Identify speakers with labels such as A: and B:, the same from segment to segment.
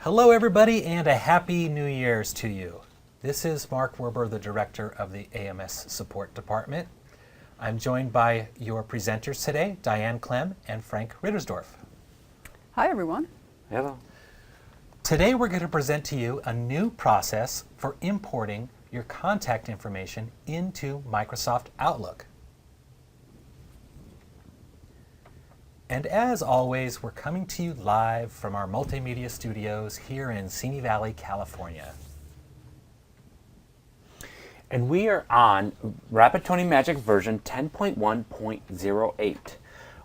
A: Hello everybody and a happy New Year's to you. This is Mark Werber, the director of the AMS Support Department. I'm joined by your presenters today, Diane Clem and Frank Rittersdorf.
B: Hi everyone.
C: Hello.
A: Today we're going to present to you a new process for importing your contact information into Microsoft Outlook. And as always, we're coming to you live from our multimedia studios here in Simi Valley, California.
C: And we are on Rapattoni Magic version 10.1.08.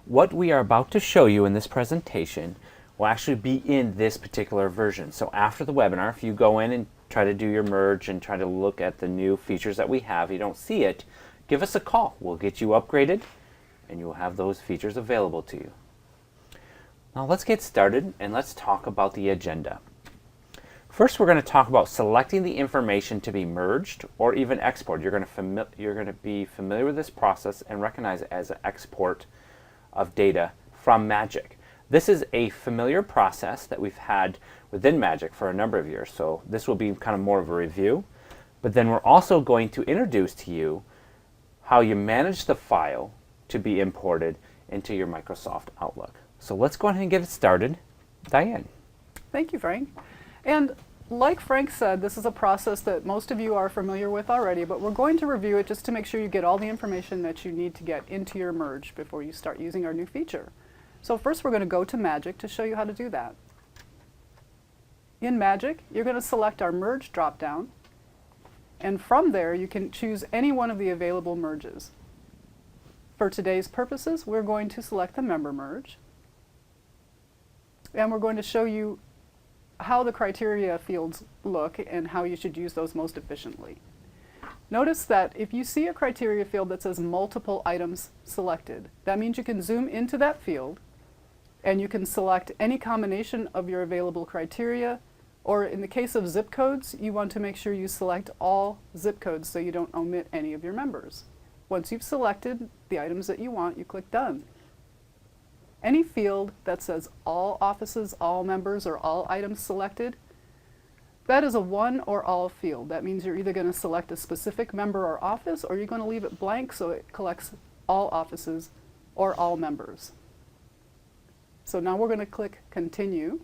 C: What we are about to show you in this presentation will actually be in this particular version. So after the webinar, if you go in and try to do your merge and try to look at the new features that we have, you don't see it, give us a call. We'll get you upgraded and you will have those features available to you. Now let's get started and let's talk about the agenda. First, we're going to talk about selecting the information to be merged or even exported. You're going to be familiar with this process and recognize it as an export of data from Magic. This is a familiar process that we've had within Magic for a number of years, so this will be kind of more of a review. But then we're also going to introduce to you how you manage the file to be imported into your Microsoft Outlook. So let's go ahead and get it started. Diane.
B: Thank you, Frank. And like Frank said, this is a process that most of you are familiar with already, but we're going to review it just to make sure you get all the information that you need to get into your merge before you start using our new feature. So first we're going to go to Magic to show you how to do that. In Magic, you're going to select our Merge dropdown, and from there you can choose any one of the available merges. For today's purposes, we're going to select the Member Merge, and we're going to show you how the criteria fields look and how you should use those most efficiently. Notice that if you see a criteria field that says multiple items selected, that means you can zoom into that field and you can select any combination of your available criteria, or in the case of zip codes, you want to make sure you select all zip codes so you don't omit any of your members. Once you've selected the items that you want, you click Done. Any field that says all offices, all members, or all items selected, that is a one or all field. That means you're either going to select a specific member or office, or you're going to leave it blank so it collects all offices or all members. So now we're going to click Continue,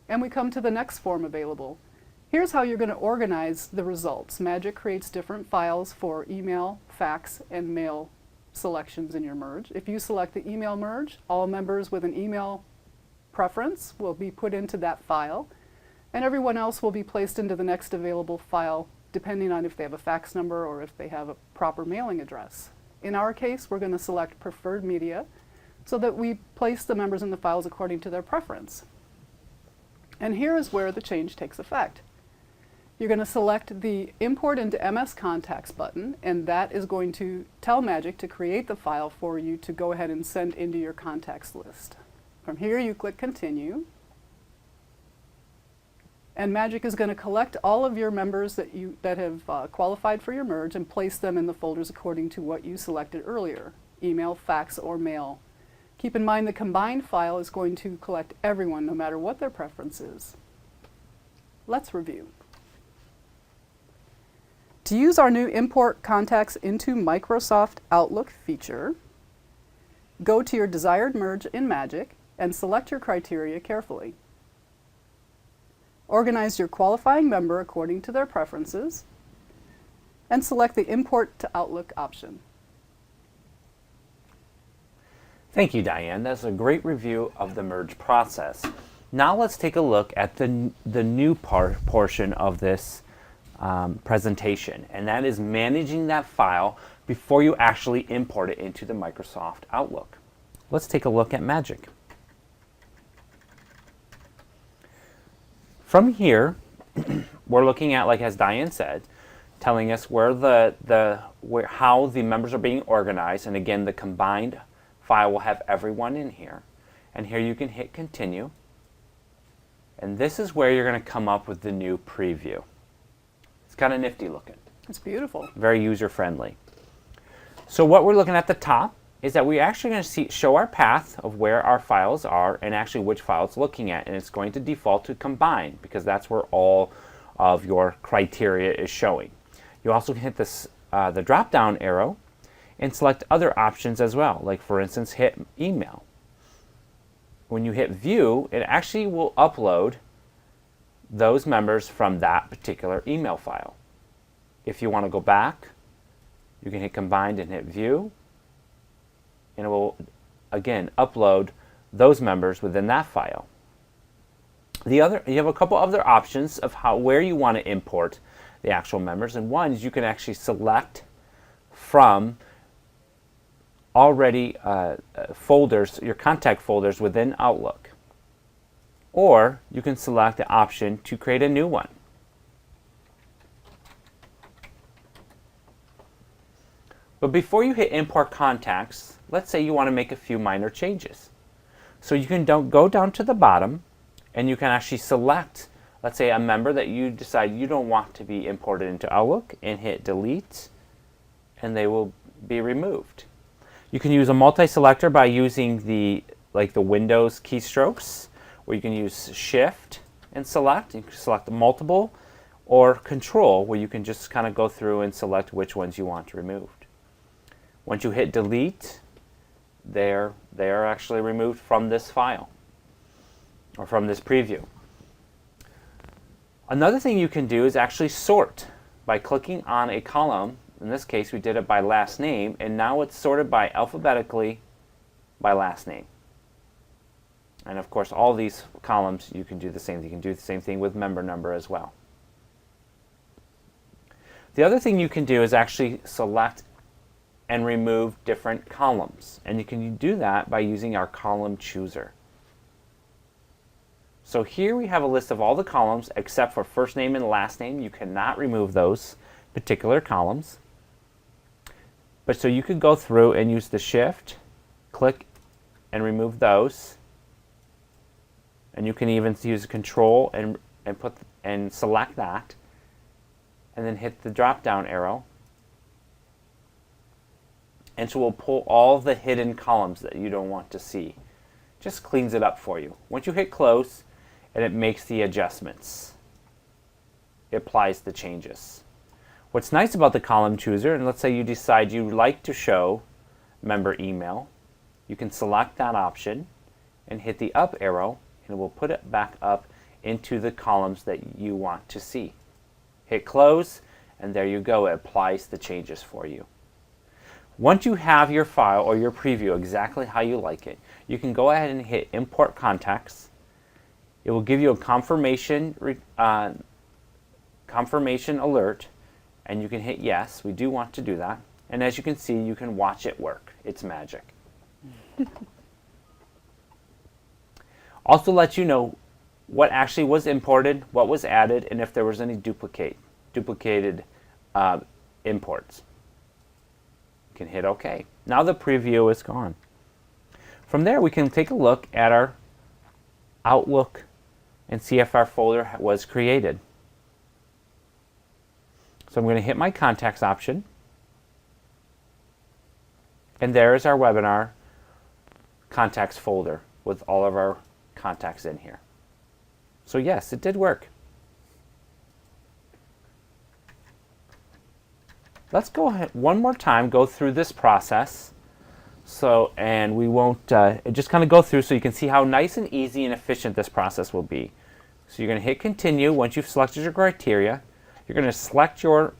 B: and we come to the next form available. Here's how you're going to organize the results. Magic creates different files for email, fax, and mail selections in your merge. If you select the email merge, all members with an email preference will be put into that file, and everyone else will be placed into the next available file depending on if they have a fax number or if they have a proper mailing address. In our case, we're going to select preferred media so that we place the members in the files according to their preference. And here is where the change takes effect. You're going to select the Import into MS Contacts button, and that is going to tell Magic to create the file for you to go ahead and send into your contacts list. From here, you click Continue, and Magic is going to collect all of your members that have qualified for your merge and place them in the folders according to what you selected earlier, email, fax, or mail. Keep in mind the combined file is going to collect everyone no matter what their preference is. Let's review. To use our new Import Contacts into Microsoft Outlook feature, go to your desired merge in Magic and select your criteria carefully. Organize your qualifying member according to their preferences, and select the Import to Outlook option.
C: Thank you, Diane. That's a great review of the merge process. Now let's take a look at the new portion of this presentation, and that is managing that file before you actually import it into the Microsoft Outlook. Let's take a look at Magic. From here, we're looking at, like as Diane said, telling us where how the members are being organized, and again, the combined file will have everyone in here. And here you can hit Continue, and this is where you're going to come up with the new preview. Kind of nifty looking.
B: It's beautiful.
C: Very user friendly. So what we're looking at the top is that we're actually going to show our path of where our files are and actually which file it's looking at. And it's going to default to combine because that's where all of your criteria is showing. You also can hit this, the drop down arrow and select other options as well. Like for instance, hit email. When you hit view, it actually will upload those members from that particular email file. If you want to go back, you can hit combined and hit view, and it will again upload those members within that file. You have a couple other options of where you want to import the actual members, and one is you can actually select from already folders, your contact folders within Outlook, or you can select the option to create a new one. But before you hit import contacts, let's say you want to make a few minor changes. So you can go down to the bottom and you can actually select, let's say, a member that you decide you don't want to be imported into Outlook, and hit delete, and they will be removed. You can use a multi-selector by using the Windows keystrokes, where you can use Shift and select. You can select multiple, or Control, where you can just kind of go through and select which ones you want removed. Once you hit delete, they are actually removed from this file or from this preview. Another thing you can do is actually sort by clicking on a column. In this case, we did it by last name, and now it's sorted by alphabetically by last name. And of course, all these columns, you can do the same thing. You can do the same thing with member number as well. The other thing you can do is actually select and remove different columns. And you can do that by using our column chooser. So here we have a list of all the columns except for first name and last name. You cannot remove those particular columns. But so you could go through and use the Shift, click, and remove those. And you can even use Control and select that, and then hit the drop down arrow. And so we'll pull all the hidden columns that you don't want to see. Just cleans it up for you. Once you hit close, and it makes the adjustments. It applies the changes. What's nice about the column chooser, and let's say you decide you like to show member email, you can select that option and hit the up arrow, and it will put it back up into the columns that you want to see. Hit close, and there you go. It applies the changes for you. Once you have your file or your preview exactly how you like it, you can go ahead and hit import contacts. It will give you a confirmation alert, and you can hit yes. We do want to do that. And as you can see, you can watch it work. It's magic. Also let you know what actually was imported, what was added, and if there was any duplicated imports. You can hit OK. Now the preview is gone. From there, we can take a look at our Outlook and see if our folder was created. So I'm going to hit my contacts option, and there is our webinar contacts folder with all of our contacts in here. So yes, it did work. Let's go ahead one more time, go through this process. And we won't just kind of go through so you can see how nice and easy and efficient this process will be. So you're going to hit continue once you've selected your criteria. You're going to select your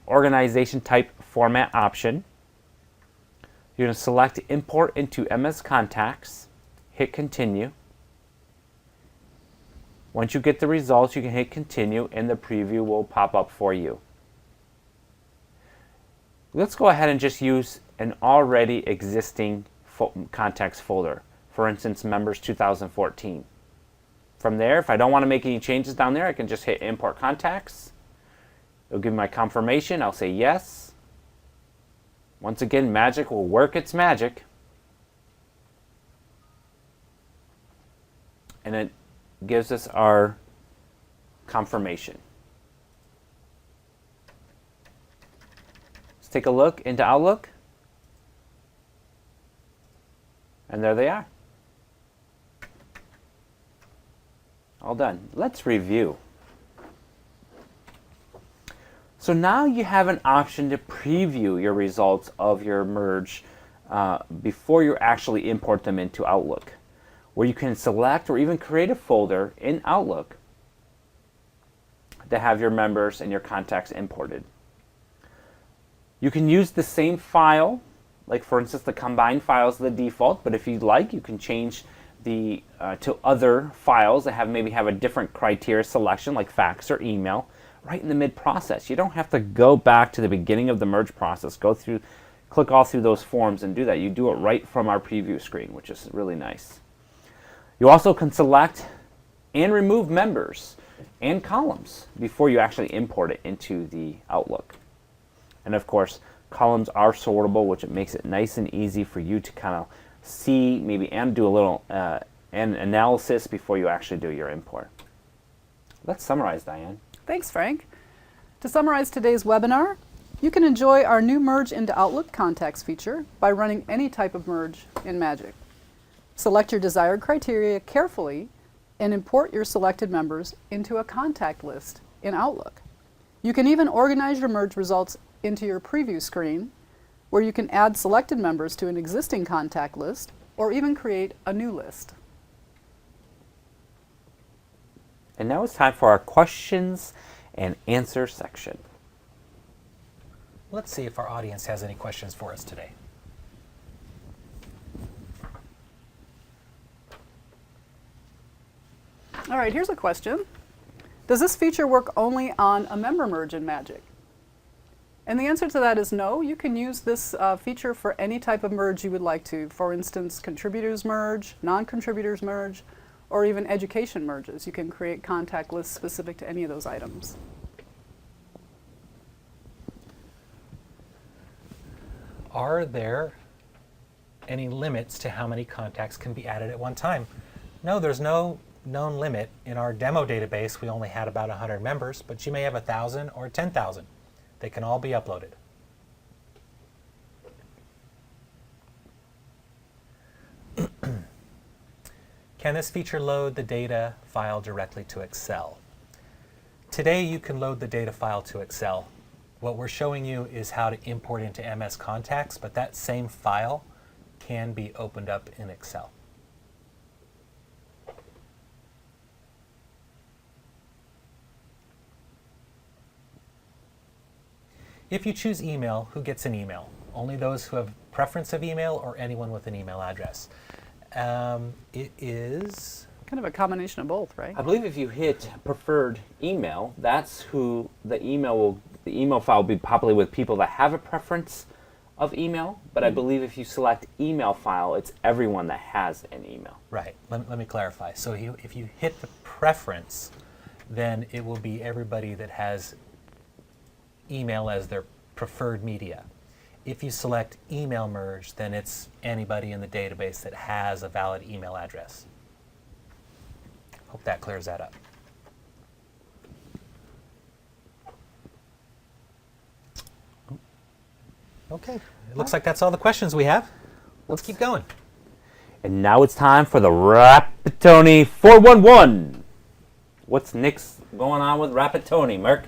C: organization type format option. You're going to select import into MS Contacts. Hit continue. Once you get the results, you can hit continue, and the preview will pop up for you. Let's go ahead and just use an already existing contacts folder. For instance, members 2014. From there, if I don't want to make any changes down there, I can just hit import contacts. It'll give me my confirmation. I'll say yes. Once again, magic will work its magic. And it gives us our confirmation. Let's take a look into Outlook. And there they are. All done. Let's review. So now you have an option to preview your results of your merge before you actually import them into Outlook, where you can select or even create a folder in Outlook to have your members and your contacts imported. You can use the same file, like for instance the combined files the default, but if you'd like you can change the to other files that maybe have a different criteria selection like fax or email right in the mid process. You don't have to go back to the beginning of the merge process, click all through those forms and do that. You do it right from our preview screen, which is really nice. You also can select and remove members and columns before you actually import it into the Outlook. And of course, columns are sortable, which it makes it nice and easy for you to kind of see maybe and do a little an analysis before you actually do your import. Let's summarize, Diane.
B: Thanks, Frank. To summarize today's webinar, you can enjoy our new Merge into Outlook contacts feature by running any type of merge in Magic. Select your desired criteria carefully and import your selected members into a contact list in Outlook. You can even organize your merge results into your preview screen, where you can add selected members to an existing contact list or even create a new list.
C: And now it's time for our questions and answer section.
A: Let's see if our audience has any questions for us today.
B: All right, here's a question. Does this feature work only on a member merge in Magic? And the answer to that is no. You can use this feature for any type of merge you would like to. For instance, contributors merge, non-contributors merge, or even education merges. You can create contact lists specific to any of those items.
A: Are there any limits to how many contacts can be added at one time? No, there's no known limit. In our demo database, we only had about 100 members, but you may have 1,000 or 10,000. They can all be uploaded. Can this feature load the data file directly to Excel? Today you can load the data file to Excel. What we're showing you is how to import into MS Contacts, but that same file can be opened up in Excel. If you choose email, who gets an email? Only those who have preference of email or anyone with an email address? It is
B: Kind of a combination of both, right?
C: I believe if you hit preferred email, that's who the email file will be populated with people that have a preference of email. But I believe if you select email file, it's everyone that has an email.
A: right. Let me clarify. So if you hit the preference, then it will be everybody that has email as their preferred media. If you select email merge, then it's anybody in the database that has a valid email address. Hope that clears that up. Okay, it looks like that's all the questions we have. Let's keep going.
C: And now it's time for the Rapattoni 411. What's next going on with Rapattoni, Merk?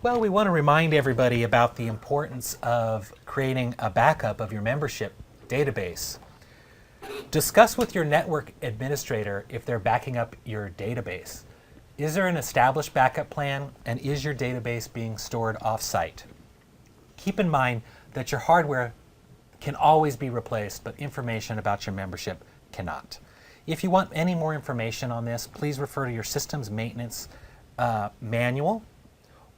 A: Well, we want to remind everybody about the importance of creating a backup of your membership database. Discuss with your network administrator if they're backing up your database. Is there an established backup plan, and is your database being stored off-site? Keep in mind that your hardware can always be replaced, but information about your membership cannot. If you want any more information on this, please refer to your systems maintenance manual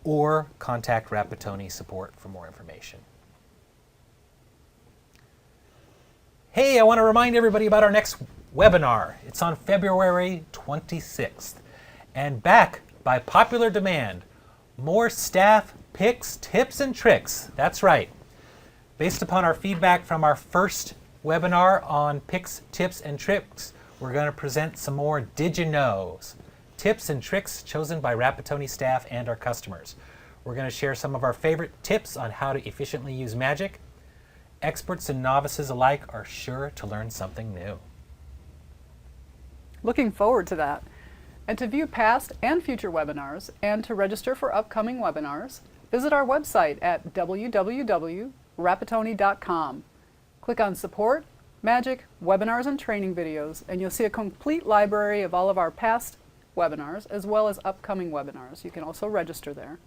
A: or contact Rapattoni support for more information. Hey, I want to remind everybody about our next webinar. It's on February 26th. And back by popular demand, more staff picks, tips, and tricks. That's right. Based upon our feedback from our first webinar on picks, tips, and tricks, we're going to present some more Did You Knows? Tips and tricks chosen by Rapattoni staff and our customers. We're going to share some of our favorite tips on how to efficiently use Magic, Experts and novices alike are sure to learn something new.
B: Looking forward to that. And to view past and future webinars and to register for upcoming webinars, visit our website at www.rapattoni.com. Click on Support, Magic, Webinars and Training Videos, and you'll see a complete library of all of our past webinars as well as upcoming webinars. You can also register there.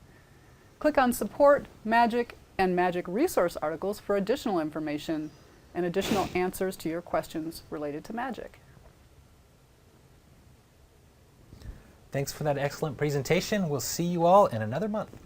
B: Click on Support, Magic, and Magic resource articles for additional information and additional answers to your questions related to Magic.
A: Thanks for that excellent presentation. We'll see you all in another month.